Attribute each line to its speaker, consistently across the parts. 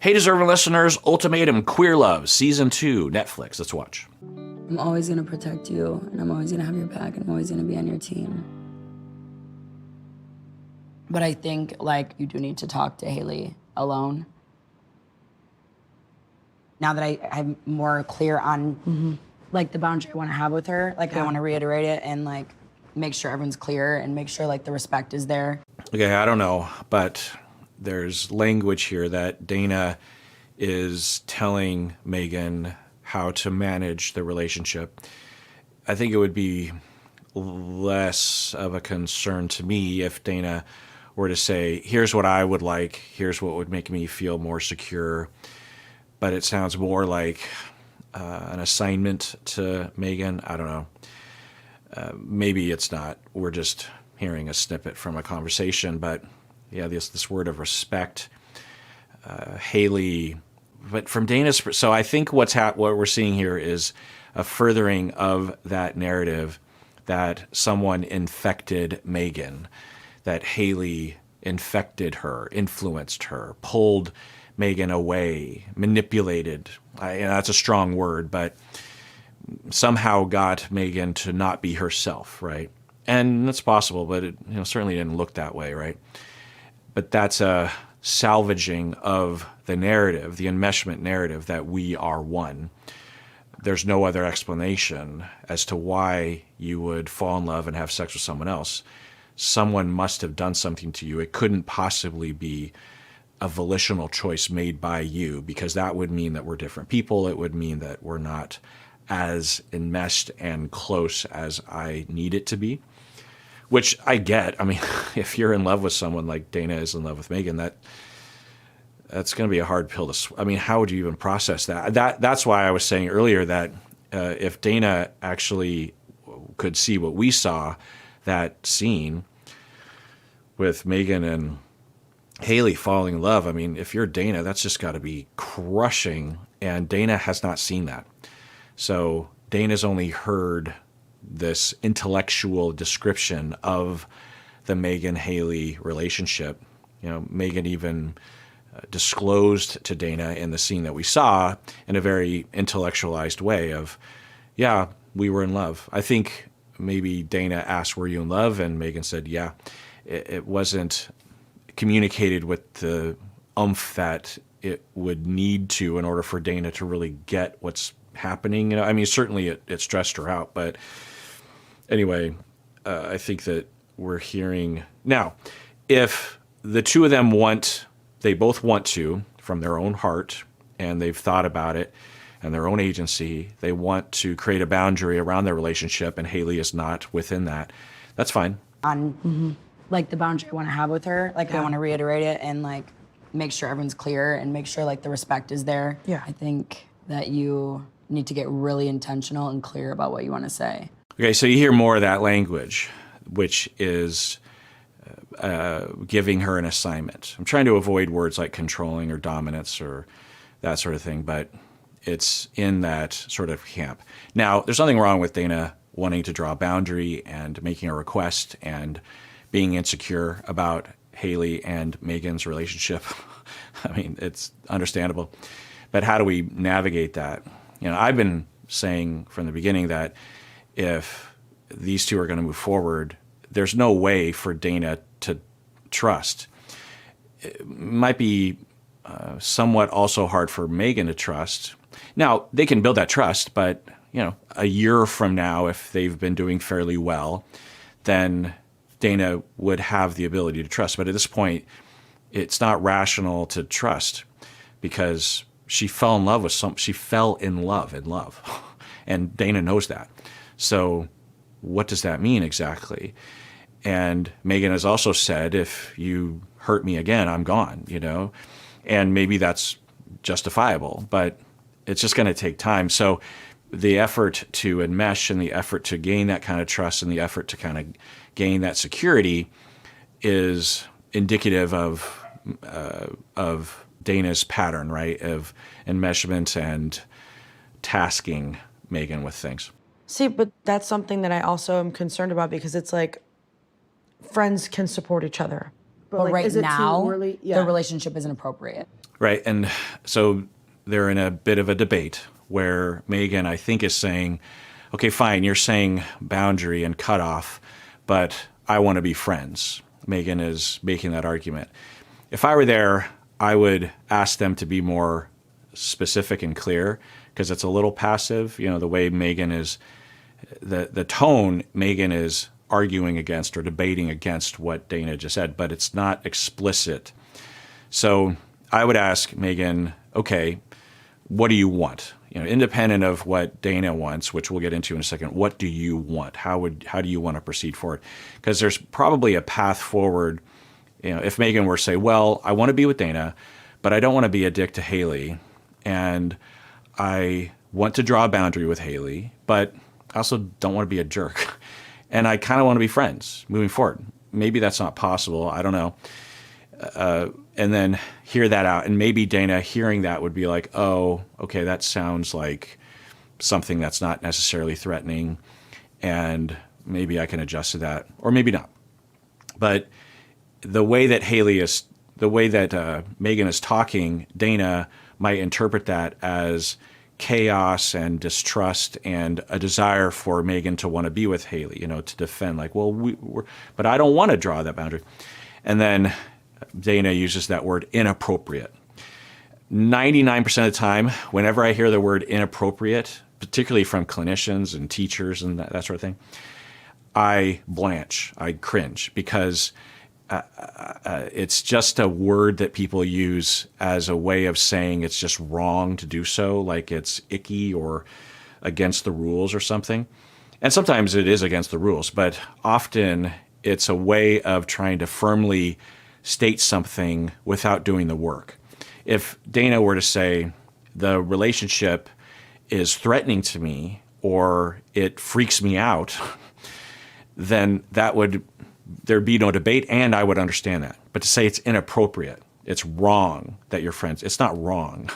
Speaker 1: Hey, deserving listeners, Ultimatum, Queer Love, Season 2, Netflix. Let's watch.
Speaker 2: I'm always going to protect you, and I'm always going to have your back, and I'm always going to be on your team. But I think, like, you do need to talk to Haley alone. Now that I'm more clear on, like, the boundary I want to have with her, like, I want to reiterate it and, like, make sure everyone's clear and make sure, like, the respect is there.
Speaker 1: Okay, I don't know, but there's language here that Dana is telling Megan how to manage the relationship. I think it would be less of a concern to me if Dana were to say, here's what I would like, here's what would make me feel more secure. But it sounds more like an assignment to Megan. I don't know. Maybe it's not. We're just hearing a snippet from a conversation. But yeah, this word of respect, Haley. But from Dana's, so I think what we're seeing here is a furthering of that narrative that someone infected Megan, that Haley infected her, influenced her, pulled Megan away, manipulated. That's a strong word, but somehow got Megan to not be herself, right? And that's possible, but it certainly didn't look that way, right? But that's a salvaging of the narrative, the enmeshment narrative that we are one. There's no other explanation as to why you would fall in love and have sex with someone else. Someone must have done something to you. It couldn't possibly be a volitional choice made by you, because that would mean that we're different people. It would mean that we're not as enmeshed and close as I need it to be, which I get. I mean, if you're in love with someone like Dana is in love with Megan, that's going to be a hard pill to I mean, how would you even process that? That's why I was saying earlier that if Dana actually could see what we saw, that scene with Megan and Haley falling in love, I mean, if you're Dana, that's just got to be crushing. And Dana has not seen that. So Dana's only heard this intellectual description of the Megan-Haley relationship. Megan even disclosed to Dana in the scene that we saw in a very intellectualized way of, yeah, we were in love. I think maybe Dana asked, were you in love? And Megan said, yeah. It wasn't communicated with the oomph that it would need to in order for Dana to really get what's happening. I mean, certainly it stressed her out, but anyway, I think that we're hearing now, if the two of them they both want to, from their own heart, and they've thought about it and their own agency, they want to create a boundary around their relationship, and Haley is not within that. That's fine.
Speaker 2: Like, the boundary I want to have with her, like, I want to reiterate it and, like, make sure everyone's clear and make sure, like, the respect is there. Yeah. I think that you need to get really intentional and clear about what you want to say.
Speaker 1: Okay, so you hear more of that language, which is giving her an assignment. I'm trying to avoid words like controlling or dominance or that sort of thing, but it's in that sort of camp. Now, there's nothing wrong with Dana wanting to draw a boundary and making a request and being insecure about Haley and Megan's relationship. I mean, it's understandable. But how do we navigate that? I've been saying from the beginning that if these two are going to move forward, there's no way for Dana to trust. It might be somewhat also hard for Megan to trust. Now, they can build that trust, but a year from now, if they've been doing fairly well, then Dana would have the ability to trust. But at this point, it's not rational to trust, because she fell in love with she fell in love. And Dana knows that. So what does that mean exactly? And Megan has also said, if you hurt me again, I'm gone, and maybe that's justifiable, but it's just going to take time. So the effort to enmesh and the effort to gain that kind of trust and the effort to kind of gain that security is indicative of Dana's pattern, right, of enmeshment and tasking Megan with things.
Speaker 3: See, but that's something that I also am concerned about, because it's like friends can support each other.
Speaker 2: But right
Speaker 3: is it
Speaker 2: now,
Speaker 3: too early?
Speaker 2: the relationship isn't appropriate.
Speaker 1: Right. And so they're in a bit of a debate where Megan, I think, is saying, okay, fine, you're saying boundary and cutoff, but I want to be friends. Megan is making that argument. If I were there, I would ask them to be more specific and clear, because it's a little passive. You know, the way Megan is, the tone Megan is arguing against or debating against what Dana just said, but it's not explicit. So I would ask Megan, okay, what do you want? You know, independent of what Dana wants, which we'll get into in a second, what do you want? How do you want to proceed forward? Because there's probably a path forward. You know, if Megan were to say, well, I want to be with Dana, but I don't want to be a dick to Haley, and I want to draw a boundary with Haley, but I also don't want to be a jerk. And I kind of want to be friends moving forward. Maybe that's not possible. I don't know. And then hear that out. And maybe Dana hearing that would be like, oh, okay, that sounds like something that's not necessarily threatening. And maybe I can adjust to that, or maybe not. But the way that Megan is talking, Dana might interpret that as chaos and distrust and a desire for Megan to want to be with Haley, you know, to defend, like, well, but I don't want to draw that boundary. And then Dana uses that word inappropriate. 99% of the time, whenever I hear the word inappropriate, particularly from clinicians and teachers and that sort of thing, I blanch, I cringe, because it's just a word that people use as a way of saying it's just wrong to do so, like it's icky or against the rules or something. And sometimes it is against the rules, but often it's a way of trying to firmly state something without doing the work. If Dana were to say, the relationship is threatening to me or it freaks me out, then there'd be no debate, and I would understand that. But to say it's inappropriate, it's wrong that you're friends, it's not wrong.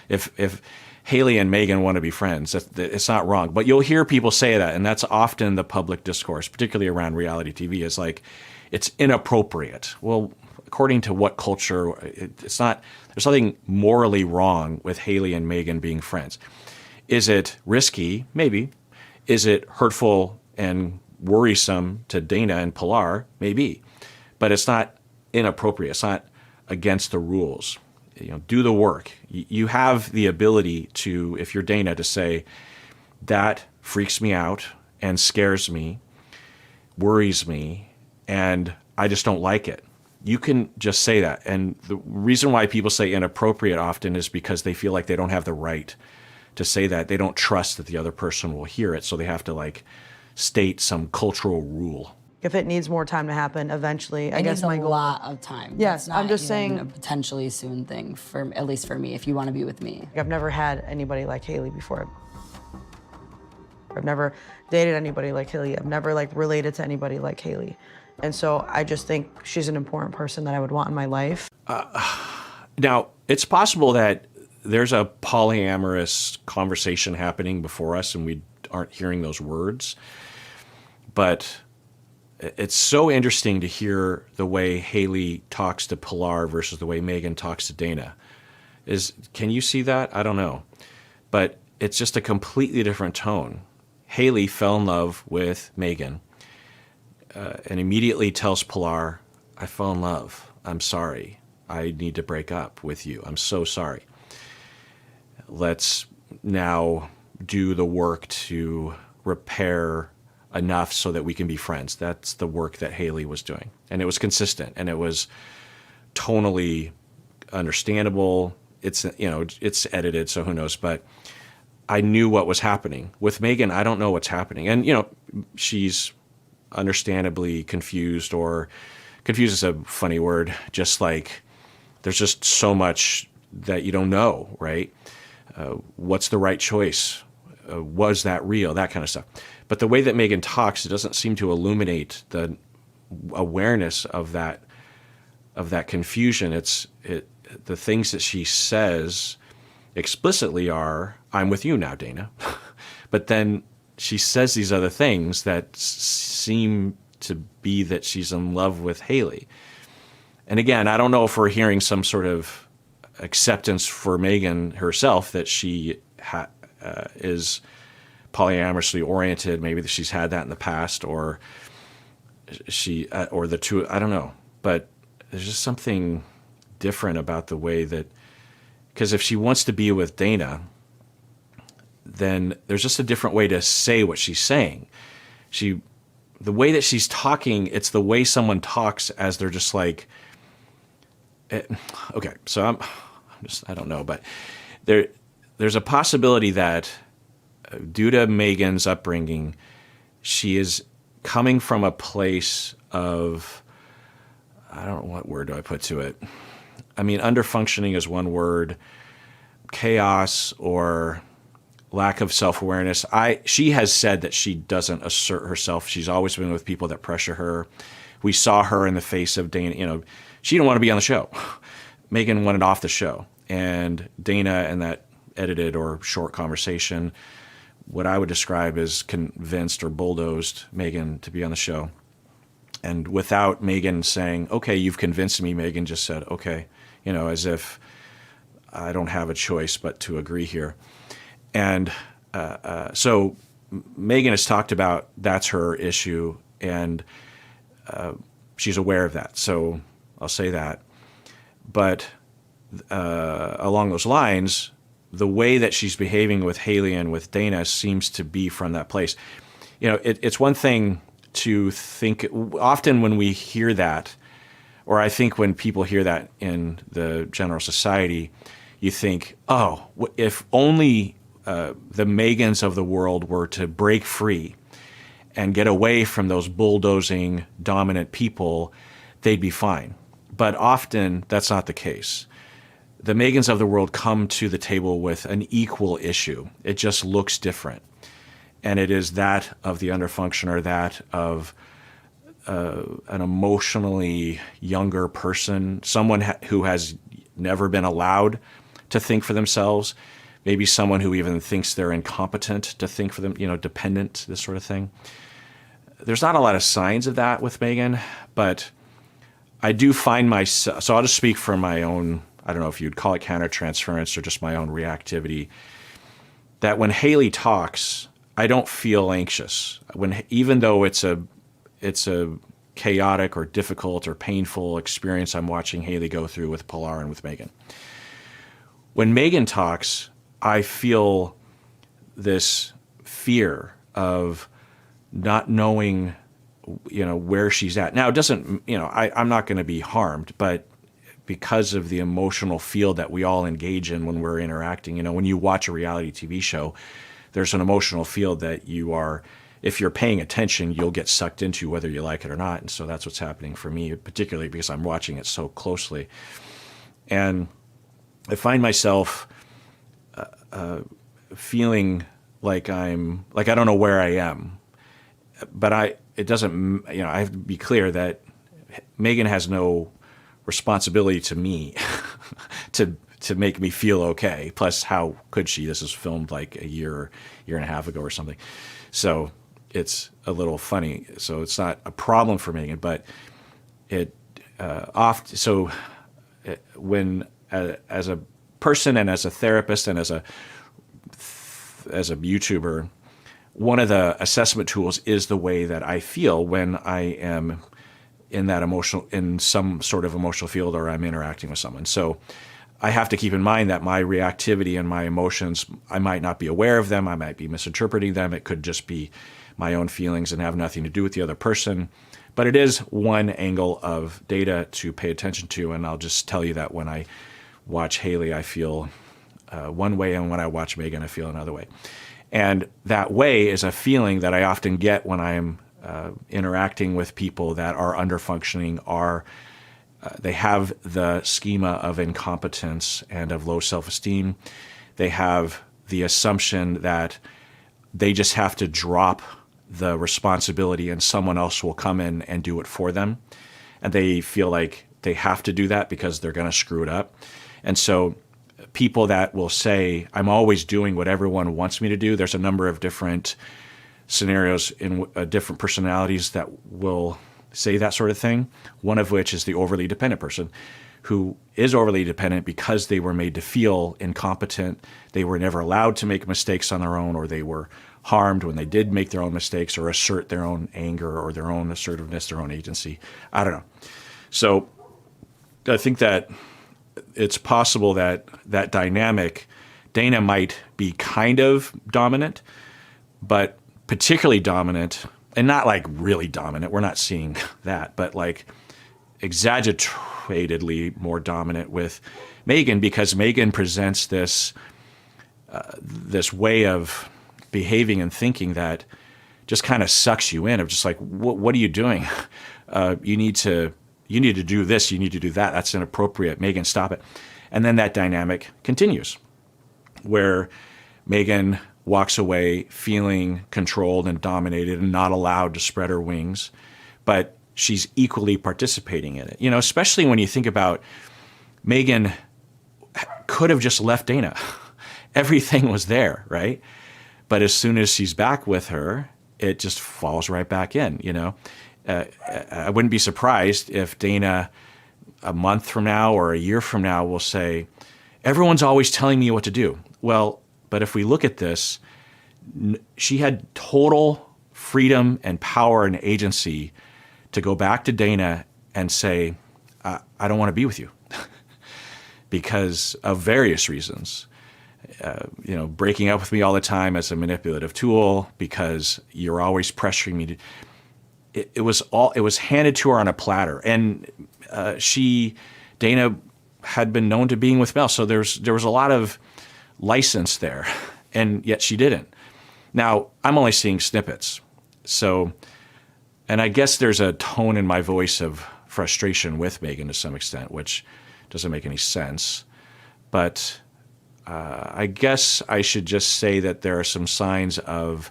Speaker 1: If Haley and Megan want to be friends, it's not wrong. But you'll hear people say that, and that's often the public discourse, particularly around reality TV, is like, it's inappropriate. Well, according to what culture, it's not. There's nothing morally wrong with Haley and Megan being friends. Is it risky? Maybe. Is it hurtful and worrisome to Dana and Pilar? Maybe. But it's not inappropriate. It's not against the rules. You know, do the work. You have the ability to, if you're Dana, to say, that freaks me out and scares me, worries me, and I just don't like it. You can just say that. And the reason why people say inappropriate often is because they feel like they don't have the right to say that. They don't trust that the other person will hear it, so they have to like state some cultural rule.
Speaker 3: If it needs more time to happen, eventually, I
Speaker 2: It
Speaker 3: guess
Speaker 2: needs
Speaker 3: my
Speaker 2: a
Speaker 3: goal.
Speaker 2: lot of time.
Speaker 3: Yes,
Speaker 2: It's not
Speaker 3: I'm just
Speaker 2: even
Speaker 3: saying-
Speaker 2: a potentially soon thing, for at least for me, if you want to be with me.
Speaker 3: I've never had anybody like Haley before. I've never dated anybody like Haley. I've never like related to anybody like Haley. And so I just think she's an important person that I would want in my life.
Speaker 1: Now, it's possible that there's a polyamorous conversation happening before us and we aren't hearing those words. But it's so interesting to hear the way Haley talks to Pilar versus the way Megan talks to Dana. Can you see that? I don't know. But it's just a completely different tone. Haley fell in love with Megan and immediately tells Pilar, I fell in love. I'm sorry. I need to break up with you. I'm so sorry. Let's now do the work to repair enough so that we can be friends. That's the work that Haley was doing. And it was consistent and it was tonally understandable. It's edited, so who knows, but I knew what was happening. With Megan, I don't know what's happening. And she's understandably confused, or confused is a funny word, just like there's just so much that you don't know, right? What's the right choice? Was that real? That kind of stuff. But the way that Megan talks, it doesn't seem to illuminate the awareness of that confusion. The things that she says explicitly are, I'm with you now, Dana. But then she says these other things that seem to be that she's in love with Haley. And again, I don't know if we're hearing some sort of acceptance for Megan herself that she is polyamorously oriented. Maybe that she's had that in the past, or or the two. I don't know, but there's just something different about the way that, because if she wants to be with Dana, then there's just a different way to say what she's saying. The way that she's talking, it's the way someone talks as they're just like, okay, so I don't know, but there's a possibility that due to Megan's upbringing, she is coming from a place of, I don't know, what word do I put to it? I mean, underfunctioning is one word, chaos or lack of self-awareness. She has said that she doesn't assert herself. She's always been with people that pressure her. We saw her in the face of Dana. She didn't want to be on the show. Megan wanted off the show. And Dana, in that edited or short conversation, what I would describe as convinced or bulldozed Megan to be on the show. And without Megan saying, okay, you've convinced me, Megan just said, okay, as if I don't have a choice but to agree here. And so Megan has talked about that's her issue, and she's aware of that. So I'll say that. But along those lines, the way that she's behaving with Haley and with Dana seems to be from that place. It's one thing to think, often when we hear that, or I think when people hear that in the general society, you think, oh, if only the Megans of the world were to break free and get away from those bulldozing, dominant people, they'd be fine. But often that's not the case. The Megans of the world come to the table with an equal issue. It just looks different. And it is that of the underfunctioner, that of an emotionally younger person, someone who has never been allowed to think for themselves, maybe someone who even thinks they're incompetent to think for them, dependent, this sort of thing. There's not a lot of signs of that with Megan, but I do find myself, so I'll just speak from my own, I don't know if you'd call it countertransference or just my own reactivity, that when Haley talks, I don't feel anxious. Even though it's a chaotic or difficult or painful experience I'm watching Haley go through with Pilar and with Megan. When Megan talks, I feel this fear of not knowing, where she's at. Now, it doesn't, I'm not going to be harmed, but because of the emotional field that we all engage in when we're interacting, when you watch a reality TV show, there's an emotional field that if you're paying attention, you'll get sucked into whether you like it or not. And so that's what's happening for me, particularly because I'm watching it so closely. And I find myself feeling like I don't know where I am. But it doesn't, I have to be clear that Megan has no responsibility to me to make me feel okay. Plus, how could she? This was filmed like a year and a half ago or something. So it's a little funny. So it's not a problem for Megan, but when as a person and as a therapist and as a YouTuber, one of the assessment tools is the way that I feel when I am in some sort of emotional field or I'm interacting with someone. So I have to keep in mind that my reactivity and my emotions, I might not be aware of them. I might be misinterpreting them. It could just be my own feelings and have nothing to do with the other person. But it is one angle of data to pay attention to. And I'll just tell you that when I watch Haley, I feel one way, and when I watch Megan, I feel another way. And that way is a feeling that I often get when I am interacting with people that are underfunctioning, they have the schema of incompetence and of low self-esteem. They have the assumption that they just have to drop the responsibility and someone else will come in and do it for them. And they feel like they have to do that because they're going to screw it up. And so people that will say, I'm always doing what everyone wants me to do, there's a number of different scenarios in different personalities that will say that sort of thing, one of which is the overly dependent person who is overly dependent because they were made to feel incompetent. They were never allowed to make mistakes on their own, or they were harmed when they did make their own mistakes or assert their own anger or their own assertiveness, their own agency. I don't know. So I think that it's possible that that dynamic, Dana might be kind of dominant, but particularly dominant, and not like really dominant. We're not seeing that, but like exaggeratedly more dominant with Megan, because Megan presents this this way of behaving and thinking that just kind of sucks you in, of just like, what are you doing? You need to do this, you need to do that. That's inappropriate. Megan, stop it. And then that dynamic continues where Megan walks away feeling controlled and dominated and not allowed to spread her wings, but she's equally participating in it. You know, especially when you think about Megan could have just left Dana. Everything was there, right? But as soon as she's back with her, it just falls right back in, you know? I wouldn't be surprised if Dana a month from now or a year from now will say, everyone's always telling me what to do. Well, but if we look at this, she had total freedom and power and agency to go back to Dana and say, I don't want to be with you because of various reasons. Breaking up with me all the time as a manipulative tool because you're always pressuring me to. It was handed to her on a platter, and Dana had been known to being with Mel, so there was a lot of license there, and yet she didn't. Now I'm only seeing snippets, so, and I guess there's a tone in my voice of frustration with Megan to some extent, which doesn't make any sense, but. I guess I should just say that there are some signs of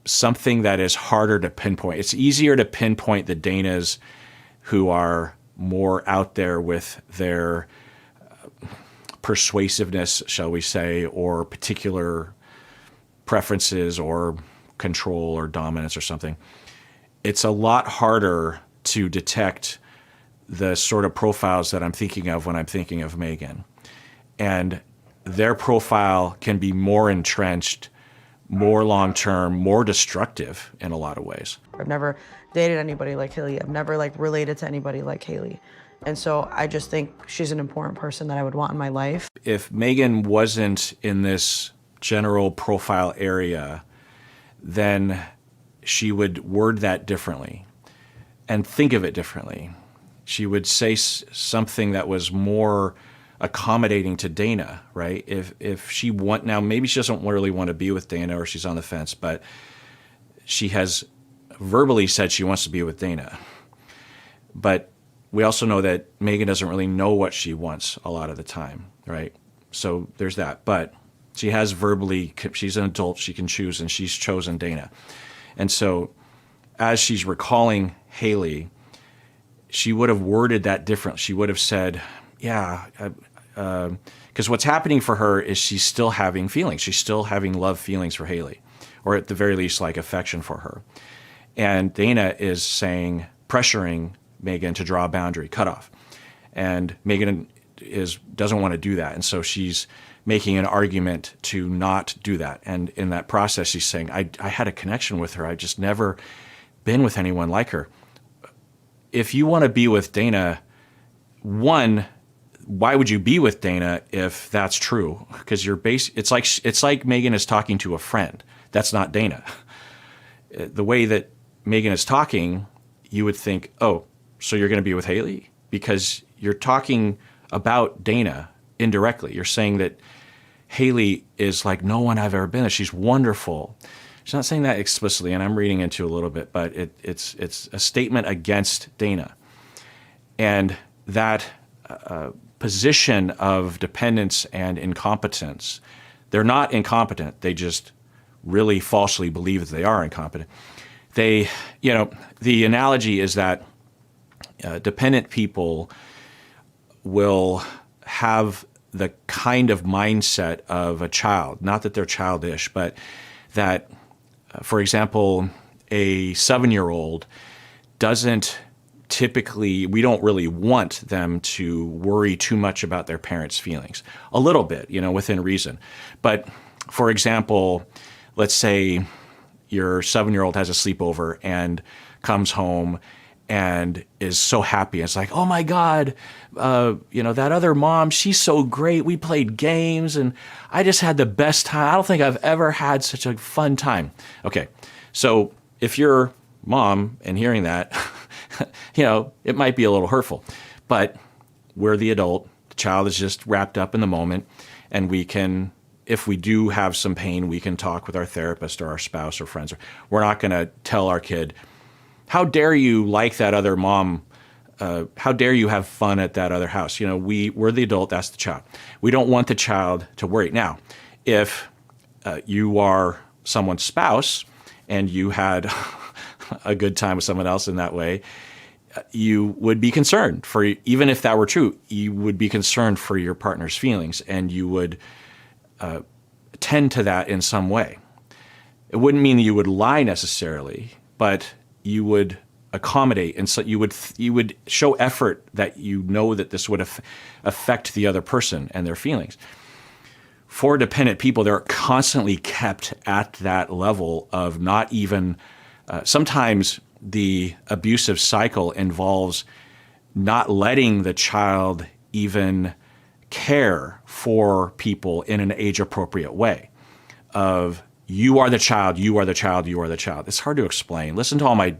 Speaker 1: something that is harder to pinpoint. It's easier to pinpoint the Danas who are more out there with their persuasiveness, shall we say, or particular preferences or control or dominance or something. It's a lot harder to detect the sort of profiles that I'm thinking of when I'm thinking of Megan. And their profile can be more entrenched, more long-term, more destructive in a lot of ways.
Speaker 3: I've never dated anybody like Haley. I've never related to anybody like Haley. And so I just think she's an important person that I would want in my life.
Speaker 1: If Megan wasn't in this general profile area, then she would word that differently and think of it differently. She would say something that was more accommodating to Dana, right? If she now maybe she doesn't really want to be with Dana or she's on the fence, but she has verbally said she wants to be with Dana. But we also know that Megan doesn't really know what she wants a lot of the time, right? So there's that. But she has verbally, she's an adult, she can choose, and she's chosen Dana. And so as she's recalling Haley, she would have worded that different. She would have said, yeah, because what's happening for her is she's still having feelings. She's still having love feelings for Haley, or at the very least, like affection for her. And Dana is pressuring Megan to draw a boundary, cut off. And Megan doesn't want to do that. And so she's making an argument to not do that. And in that process, she's saying, I had a connection with her. I've just never been with anyone like her. If you want to be with Dana, one, why would you be with Dana if that's true? Because it's like Megan is talking to a friend. That's not Dana. The way that Megan is talking, you would think, oh, so you're going to be with Haley? Because you're talking about Dana indirectly. You're saying that Haley is like no one I've ever been with. She's wonderful. She's not saying that explicitly, and I'm reading into a little bit, but it's a statement against Dana. And that position of dependence and incompetence, they're not incompetent. They just really falsely believe that they are incompetent. The analogy is that dependent people will have the kind of mindset of a child, not that they're childish, but that, for example, a 7-year-old doesn't typically, we don't really want them to worry too much about their parents' feelings. A little bit, within reason. But for example, let's say your 7-year-old has a sleepover and comes home and is so happy. It's like, oh my God, that other mom, she's so great. We played games and I just had the best time. I don't think I've ever had such a fun time. Okay, so if you're mom and hearing that, it might be a little hurtful. But we're the adult. The child is just wrapped up in the moment. And we can, if we do have some pain, we can talk with our therapist or our spouse or friends. We're not going to tell our kid, how dare you like that other mom? How dare you have fun at that other house? We're the adult, that's the child. We don't want the child to worry. Now, if you are someone's spouse and you had a good time with someone else in that way, you would be concerned for, even if that were true, you would be concerned for your partner's feelings and you would tend to that in some way. It wouldn't mean that you would lie necessarily, but you would accommodate, and so you would show effort that that this would affect the other person and their feelings. For dependent people, they're constantly kept at that level of not even. Sometimes the abusive cycle involves not letting the child even care for people in an age-appropriate way. Of you are the child, you are the child, you are the child. It's hard to explain. Listen to all my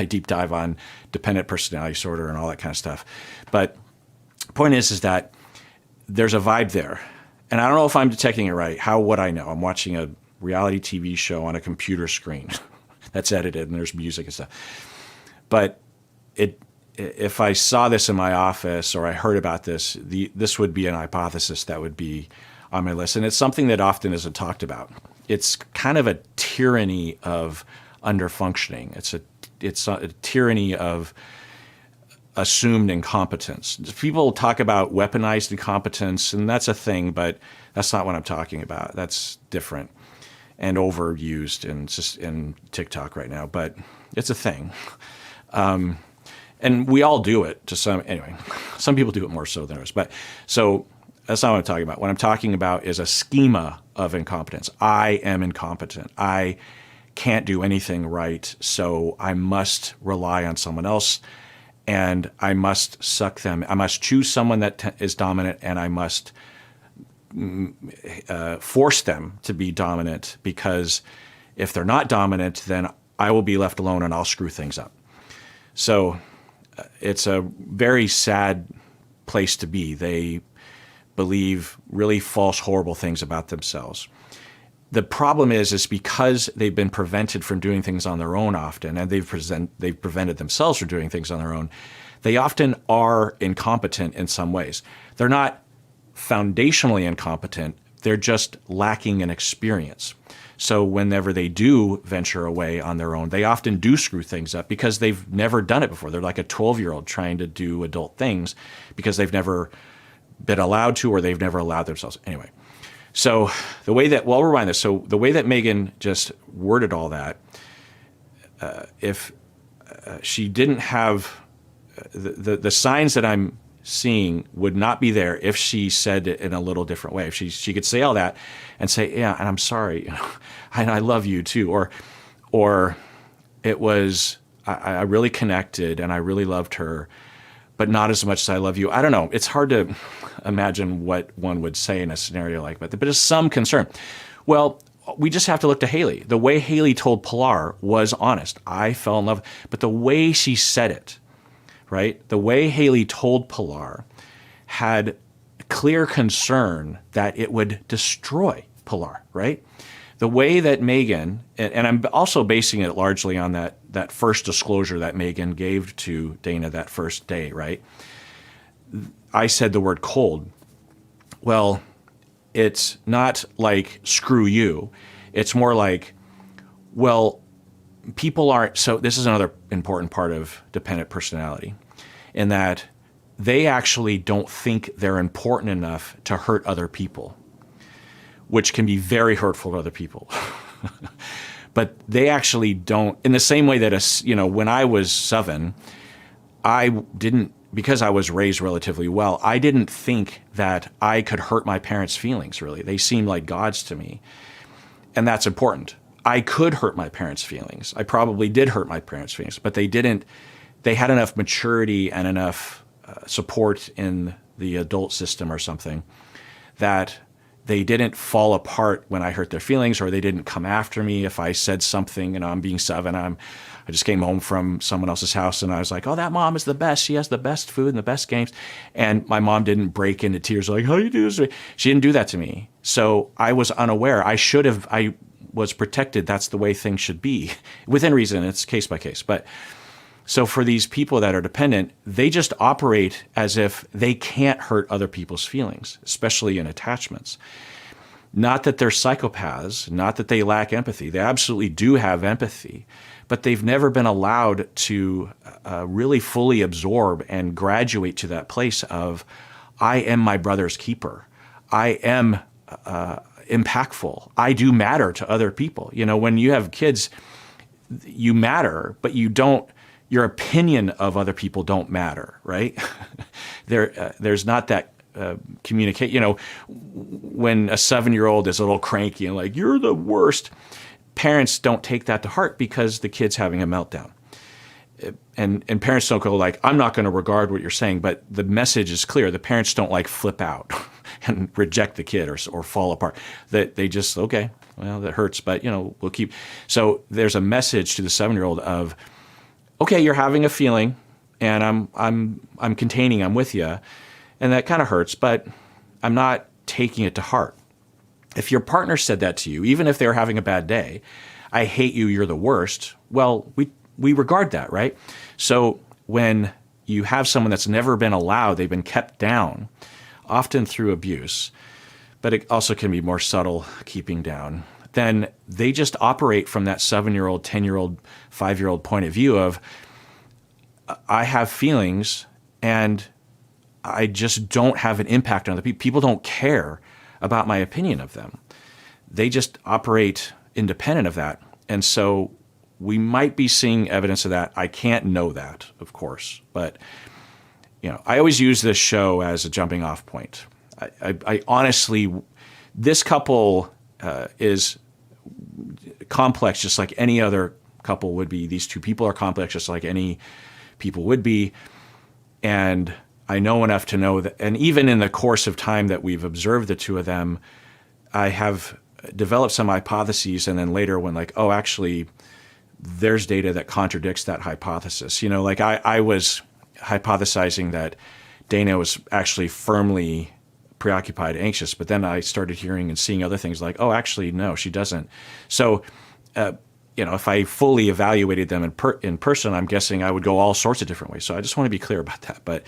Speaker 1: deep dive on dependent personality disorder and all that kind of stuff. But the point is that there's a vibe there. And I don't know if I'm detecting it right. How would I know? I'm watching a reality TV show on a computer screen that's edited and there's music and stuff. But if I saw this in my office or I heard about this, this would be an hypothesis that would be on my list. And it's something that often isn't talked about. It's kind of a tyranny of underfunctioning. It's a tyranny of assumed incompetence. People talk about weaponized incompetence, and that's a thing, but that's not what I'm talking about. That's different and overused in TikTok right now, but it's a thing. And we all do it to anyway, some people do it more so than others. But so that's not what I'm talking about. What I'm talking about is a schema of incompetence. I am incompetent. I can't do anything right, so I must rely on someone else, and I must suck them. I must choose someone that is dominant, and I must force them to be dominant, because if they're not dominant, then I will be left alone and I'll screw things up. So it's a very sad place to be. They believe really false, horrible things about themselves. The problem is because they've been prevented from doing things on their own often, and they've prevented themselves from doing things on their own, they often are incompetent in some ways. They're not foundationally incompetent, they're just lacking in experience. So whenever they do venture away on their own, they often do screw things up because they've never done it before. They're like a 12-year-old trying to do adult things because they've never been allowed to, or they've never allowed themselves. Anyway, so the way that, well, I'll rewind this. So the way that Megan just worded all that, if she didn't have the signs that I'm seeing would not be there if she said it in a little different way. If she could say all that and say, yeah, and I'm sorry, and I love you too, or it was, I really connected and I really loved her, but not as much as I love you. I don't know. It's hard to imagine what one would say in a scenario like that, but there's some concern. Well, we just have to look to Haley. The way Haley told Pilar was honest. I fell in love, but the way she said it, right? The way Haley told Pilar had clear concern that it would destroy Pilar, right? The way that Megan, and I'm also basing it largely on that first disclosure that Megan gave to Dana that first day, right? I said the word cold. Well, it's not like screw you. It's more like, well, people aren't, so this is another important part of dependent personality, in that they actually don't think they're important enough to hurt other people, which can be very hurtful to other people. But they actually don't, in the same way that, when I was 7, I didn't, because I was raised relatively well, I didn't think that I could hurt my parents' feelings, really. They seemed like gods to me. And that's important. I could hurt my parents' feelings. I probably did hurt my parents' feelings, but they didn't. They had enough maturity and enough support in the adult system or something that they didn't fall apart when I hurt their feelings, or they didn't come after me if I said something. I'm being 7. I just came home from someone else's house and I was like, oh, that mom is the best. She has the best food and the best games. And my mom didn't break into tears like, how do you do this? She didn't do that to me. So I was unaware. I was protected. That's the way things should be. Within reason, it's case by case. But so for these people that are dependent, they just operate as if they can't hurt other people's feelings, especially in attachments. Not that they're psychopaths, not that they lack empathy. They absolutely do have empathy, but they've never been allowed to really fully absorb and graduate to that place of, I am my brother's keeper. I am impactful. I do matter to other people. When you have kids, you matter, but you don't. Your opinion of other people don't matter, right? There's not that communicate. When a 7-year-old is a little cranky and like, you're the worst, parents don't take that to heart because the kid's having a meltdown. And parents don't go like, I'm not going to regard what you're saying, but the message is clear. The parents don't like flip out and reject the kid or fall apart. They just, okay, well, that hurts, but we'll keep. So there's a message to the 7-year-old of, okay, you're having a feeling, and I'm containing. I'm with you, and that kind of hurts, but I'm not taking it to heart. If your partner said that to you, even if they were having a bad day, I hate you, you're the worst. Well, we regard that, right? So when you have someone that's never been allowed, they've been kept down, often through abuse, but it also can be more subtle keeping down, then they just operate from that 7-year-old, 10-year-old, 5-year-old point of view of, I have feelings and I just don't have an impact on other people. People don't care about my opinion of them. They just operate independent of that. And so we might be seeing evidence of that. I can't know that, of course, but I always use this show as a jumping off point. I honestly, this couple is complex just like any other couple would be. These two people are complex just like any people would be. And I know enough to know that, and even in the course of time that we've observed the two of them, I have developed some hypotheses, and then later when like, oh, actually, there's data that contradicts that hypothesis. Like I was hypothesizing that Dana was actually firmly preoccupied, anxious, but then I started hearing and seeing other things like, oh, actually, no, she doesn't. So, if I fully evaluated them in person, I'm guessing I would go all sorts of different ways. So I just want to be clear about that. But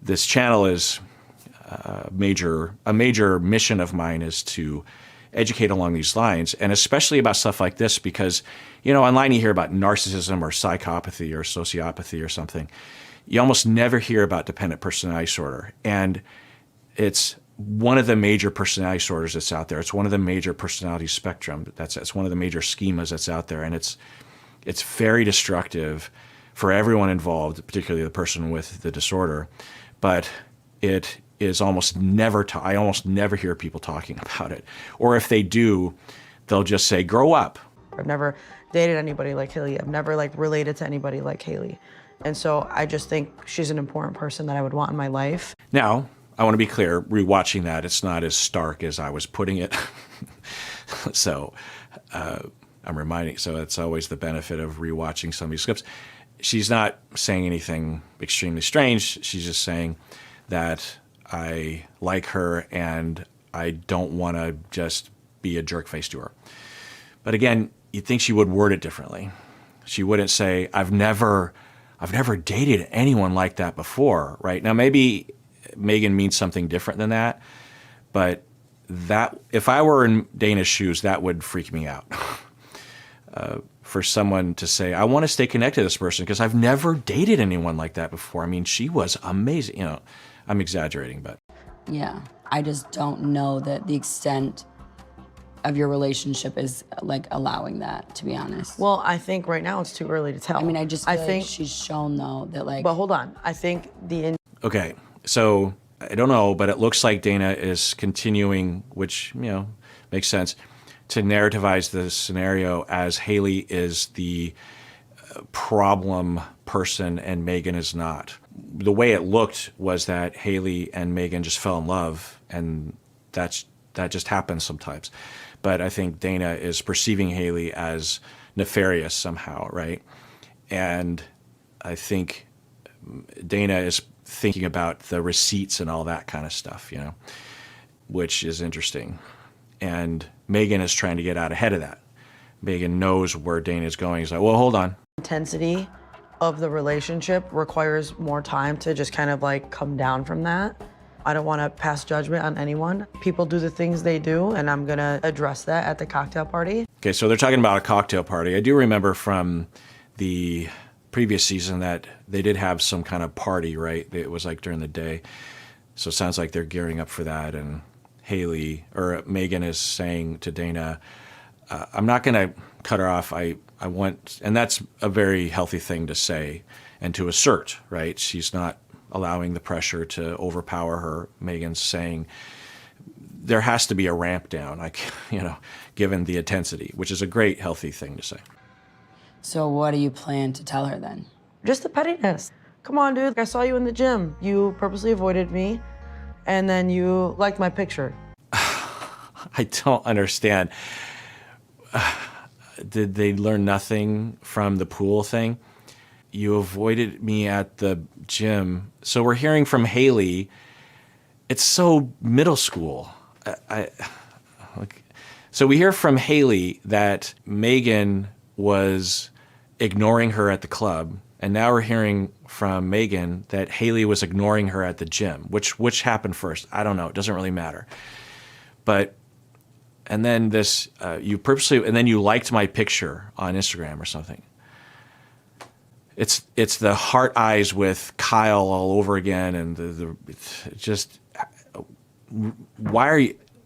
Speaker 1: this channel is a major mission of mine is to educate along these lines, and especially about stuff like this, because, online you hear about narcissism or psychopathy or sociopathy or something. You almost never hear about dependent personality disorder. And it's one of the major personality disorders that's out there. It's one of the major personality spectrum. It's one of the major schemas that's out there. And it's very destructive for everyone involved, particularly the person with the disorder. But it is almost never, I almost never hear people talking about it. Or if they do, they'll just say, grow up.
Speaker 3: I've never dated anybody like Haley. I've never related to anybody like Haley. And so I just think she's an important person that I would want in my life.
Speaker 1: Now, I want to be clear, rewatching that, it's not as stark as I was putting it. So I'm reminding, so it's always the benefit of rewatching some of these clips. She's not saying anything extremely strange. She's just saying that I like her and I don't want to just be a jerk face to her. But again, you'd think she would word it differently. She wouldn't say, I've never dated anyone like that before, right? Now, maybe Megan means something different than that, but that, if I were in Dana's shoes, that would freak me out. For someone to say, I want to stay connected to this person because I've never dated anyone like that before. I mean, she was amazing. I'm exaggerating, but.
Speaker 2: Yeah, I just don't know that the extent of your relationship is like allowing that, to be honest.
Speaker 3: Well, I think right now it's too early to tell.
Speaker 2: I mean, I just feel like she's shown though that like.
Speaker 3: But hold on, I think
Speaker 1: Okay, so I don't know, but it looks like Dana is continuing, which, you know, makes sense, to narrativize the scenario as Haley is the problem person and Megan is not. The way it looked was that Haley and Megan just fell in love, and that just happens sometimes. But I think Dana is perceiving Haley as nefarious somehow, right? And I think Dana is thinking about the receipts and all that kind of stuff, you know, which is interesting. And Megan is trying to get out ahead of that. Megan knows where Dana is going. He's like, well, hold on.
Speaker 3: intensity of the relationship requires more time to just kind of like come down from that. I don't want to pass judgment on anyone. People do the things they do, and I'm gonna address that at the cocktail party.
Speaker 1: Okay, so they're talking about a cocktail party. I do remember from the previous season that they did have some kind of party, right? It was like during the day. So it sounds like they're gearing up for that. And Haley, or Megan, is saying to Dana, I'm not gonna cut her off. I want, and that's a very healthy thing to say and to assert, right? She's not allowing the pressure to overpower her. Megan's saying there has to be a ramp down, like, you know, given the intensity, which is a great, healthy thing to say.
Speaker 2: So what do you plan to tell her then?
Speaker 3: Just the pettiness. Come on, dude, I saw you in the gym. You purposely avoided me, and then you liked my picture.
Speaker 1: I don't understand. Did they learn nothing from the pool thing? You avoided me at the gym. So we're hearing from Haley. It's so middle school. So we hear from Haley that Megan was ignoring her at the club, and now we're hearing from Megan that Haley was ignoring her at the gym. Which happened first? I don't know. It doesn't really matter. But and then this you purposely, and then you liked my picture on Instagram or something. It's the heart eyes with Kyle all over again, and the just why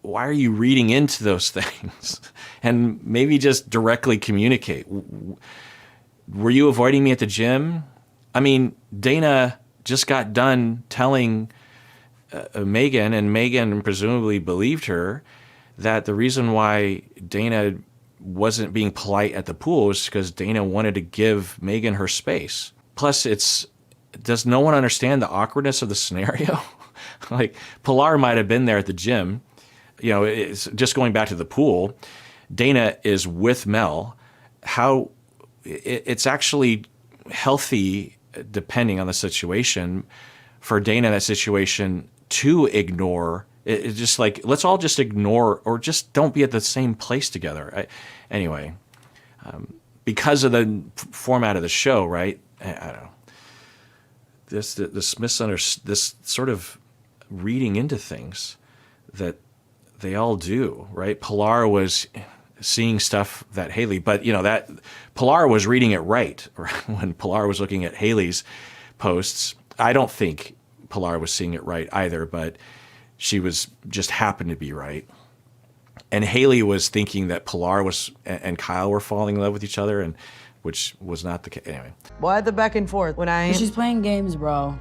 Speaker 1: are you reading into those things? And maybe just directly communicate. Were you avoiding me at the gym? I mean, Dana just got done telling Megan, and Megan presumably believed her, that the reason why Dana wasn't being polite at the pool was because Dana wanted to give Megan her space. Plus, does no one understand the awkwardness of the scenario? Like, Pilar might have been there at the gym. You know, it's just going back to the pool. Dana is with Mel. It's actually healthy, depending on the situation, for Dana in that situation to ignore. It's just like, let's all just ignore, or just don't be at the same place together. Anyway, because of the format of the show, right? I don't know. This sort of reading into things that they all do, right? Pilar was seeing stuff that Haley, but you know that Pilar was reading it right when Pilar was looking at Haley's posts. I don't think Pilar was seeing it right either, but she was just happened to be right. And Haley was thinking that Pilar and Kyle were falling in love with each other, and which was not the case. Anyway.
Speaker 3: Why the back and forth when
Speaker 2: She's playing games, bro.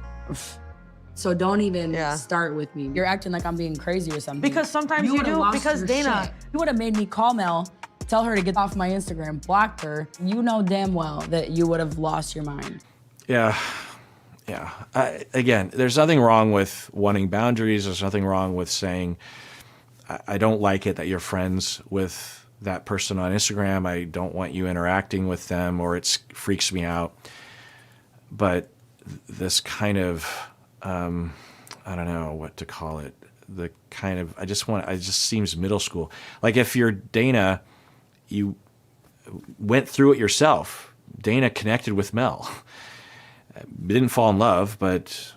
Speaker 2: So don't even start with me. You're acting like I'm being crazy or something.
Speaker 3: Because sometimes you do, because Dana.
Speaker 2: You would have made me call Mel, tell her to get off my Instagram, blocked her. You know damn well that you would have lost your mind.
Speaker 1: Yeah. Yeah. Again, there's nothing wrong with wanting boundaries. There's nothing wrong with saying, I don't like it that you're friends with that person on Instagram. I don't want you interacting with them, or it freaks me out. But this kind of, I don't know what to call it. The kind of, it just seems middle school. Like if you're Dana, you went through it yourself. Dana connected with Mel. Didn't fall in love, but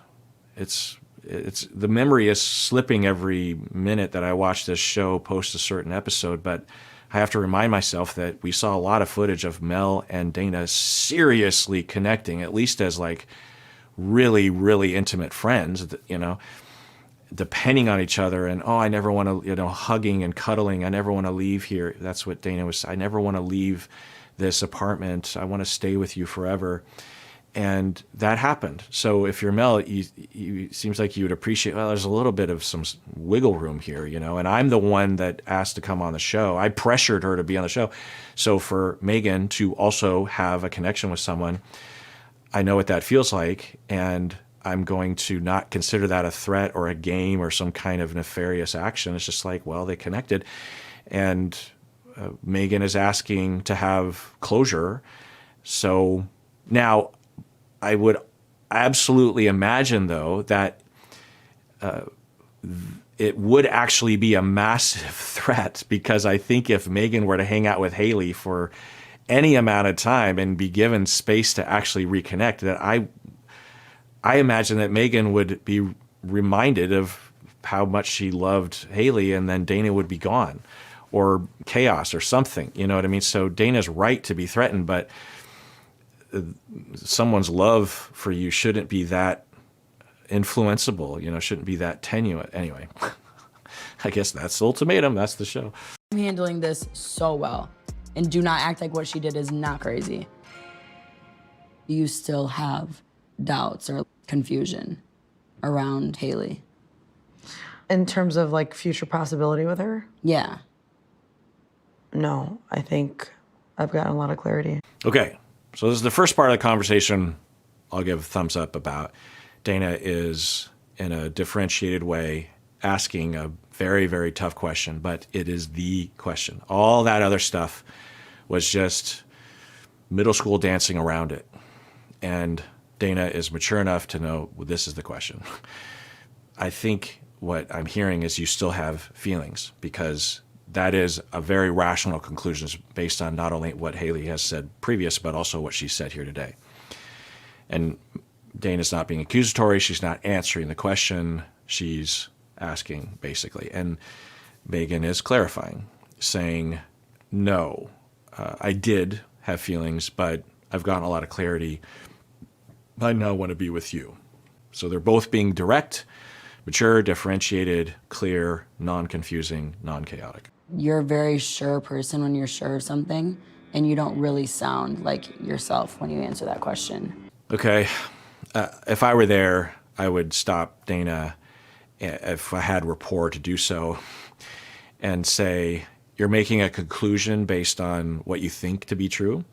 Speaker 1: it's the memory is slipping every minute that I watch this show post a certain episode. But I have to remind myself that we saw a lot of footage of Mel and Dana seriously connecting, at least as like really, really intimate friends, you know. depending on each other, and I never want to, hugging and cuddling. I never want to leave here. That's what Dana was. I never want to leave this apartment. I want to stay with you forever. And that happened. So if you're Mel, you seems like you would appreciate, well, there's a little bit of some wiggle room here, and I'm the one that asked to come on the show. I pressured her to be on the show. So for Megan to also have a connection with someone, I know what that feels like, and I'm going to not consider that a threat or a game or some kind of nefarious action. It's just like, well, they connected. And Megan is asking to have closure. So now I would absolutely imagine, though, that it would actually be a massive threat, because I think if Megan were to hang out with Haley for any amount of time and be given space to actually reconnect, that I imagine that Megan would be reminded of how much she loved Haley, and then Dana would be gone, or chaos or something. You know what I mean? So Dana's right to be threatened, but someone's love for you shouldn't be that influenceable, shouldn't be that tenuous. Anyway, I guess that's Ultimatum. That's the show.
Speaker 2: I'm handling this so well, and do not act like what she did is not crazy. You still have doubts or confusion around Haley.
Speaker 3: In terms of like future possibility with her?
Speaker 2: Yeah.
Speaker 3: No, I think I've gotten a lot of clarity.
Speaker 1: Okay. So this is the first part of the conversation I'll give a thumbs up about. Dana is, in a differentiated way, asking a very, very tough question, but it is the question. All that other stuff was just middle school dancing around it. And Dana is mature enough to know, well, this is the question. I think what I'm hearing is you still have feelings, because that is a very rational conclusion based on not only what Haley has said previous, but also what she said here today. And Dana's not being accusatory. She's not answering the question. She's asking, basically. And Megan is clarifying, saying, no, I did have feelings, but I've gotten a lot of clarity. I now want to be with you. So they're both being direct, mature, differentiated, clear, non-confusing, non-chaotic.
Speaker 2: You're a very sure person when you're sure of something, and you don't really sound like yourself when you answer that question.
Speaker 1: Okay. If I were there, I would stop Dana, if I had rapport to do so, and say, you're making a conclusion based on what you think to be true,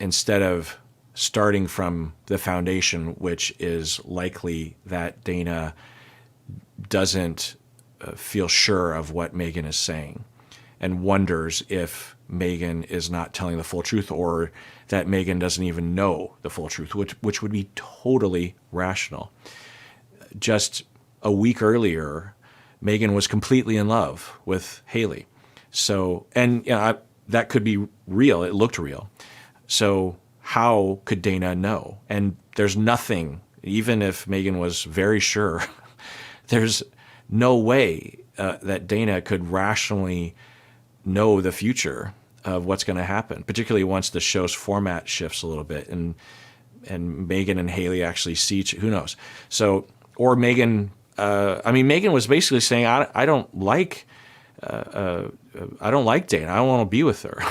Speaker 1: instead of starting from the foundation, which is likely that Dana doesn't feel sure of what Megan is saying, and wonders if Megan is not telling the full truth, or that Megan doesn't even know the full truth, which would be totally rational. Just a week earlier, Megan was completely in love with Haley. So, and that could be real. It looked real. So how could Dana know? And there's nothing, even if Megan was very sure, there's no way that Dana could rationally know the future of what's going to happen, particularly once the show's format shifts a little bit and Megan and Haley actually see who knows. So, or Megan, Megan was basically saying, I don't like Dana. I don't want to be with her.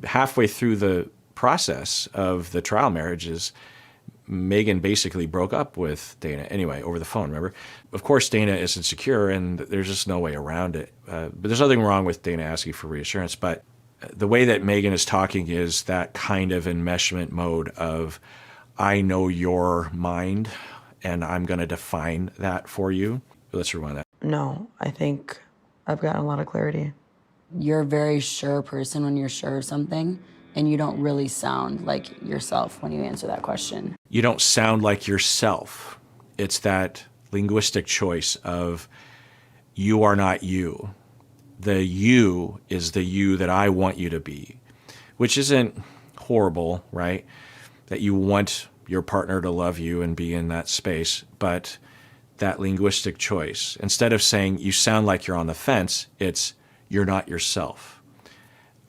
Speaker 1: Halfway through the process of the trial marriages, Megan basically broke up with Dana anyway, over the phone, remember? Of course, Dana is insecure, and there's just no way around it. But there's nothing wrong with Dana asking for reassurance. But the way that Megan is talking is that kind of enmeshment mode of, I know your mind, and I'm going to define that for you. Let's rewind that.
Speaker 3: No, I think I've gotten a lot of clarity.
Speaker 2: You're a very sure person when you're sure of something, and you don't really sound like yourself when you answer that question.
Speaker 1: You don't sound like yourself. It's that linguistic choice of, you are not you. The you is the you that I want you to be, which isn't horrible, right? That you want your partner to love you and be in that space, but that linguistic choice, instead of saying you sound like you're on the fence, it's you're not yourself.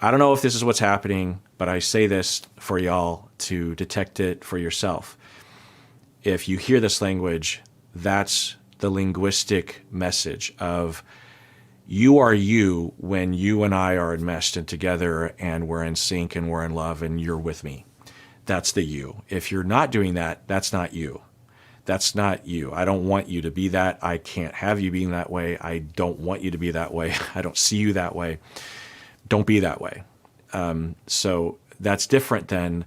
Speaker 1: I don't know if this is what's happening, but I say this for y'all to detect it for yourself. If you hear this language, that's the linguistic message of you are you when you and I are enmeshed and together and we're in sync and we're in love and you're with me. That's the you. If you're not doing that, that's not you. That's not you. I don't want you to be that. I can't have you being that way. I don't want you to be that way. I don't see you that way. Don't be that way. So that's different than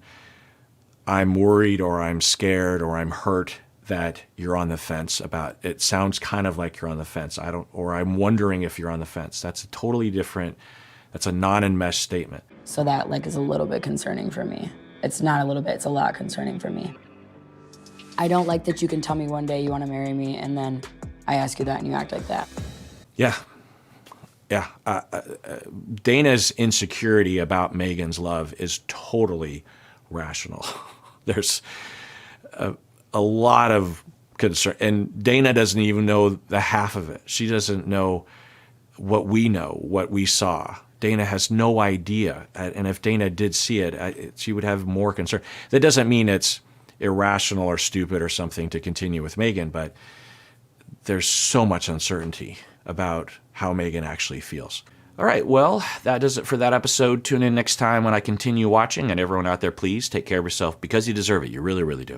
Speaker 1: I'm worried or I'm scared or I'm hurt that you're on the fence about. It sounds kind of like you're on the fence. Or I'm wondering if you're on the fence. That's a totally different, that's a non-enmeshed statement.
Speaker 2: So that like is a little bit concerning for me. It's not a little bit, it's a lot concerning for me. I don't like that you can tell me one day you want to marry me and then I ask you that and you act like that.
Speaker 1: Yeah. Yeah. Dana's insecurity about Megan's love is totally rational. There's a lot of concern. And Dana doesn't even know the half of it. She doesn't know what we know, what we saw. Dana has no idea. And if Dana did see it, she would have more concern. That doesn't mean it's irrational or stupid or something to continue with Megan, but there's so much uncertainty about how Megan actually feels. All right, well, that does it for that episode. Tune in next time when I continue watching, and everyone out there, please take care of yourself because you deserve it. You really, really do.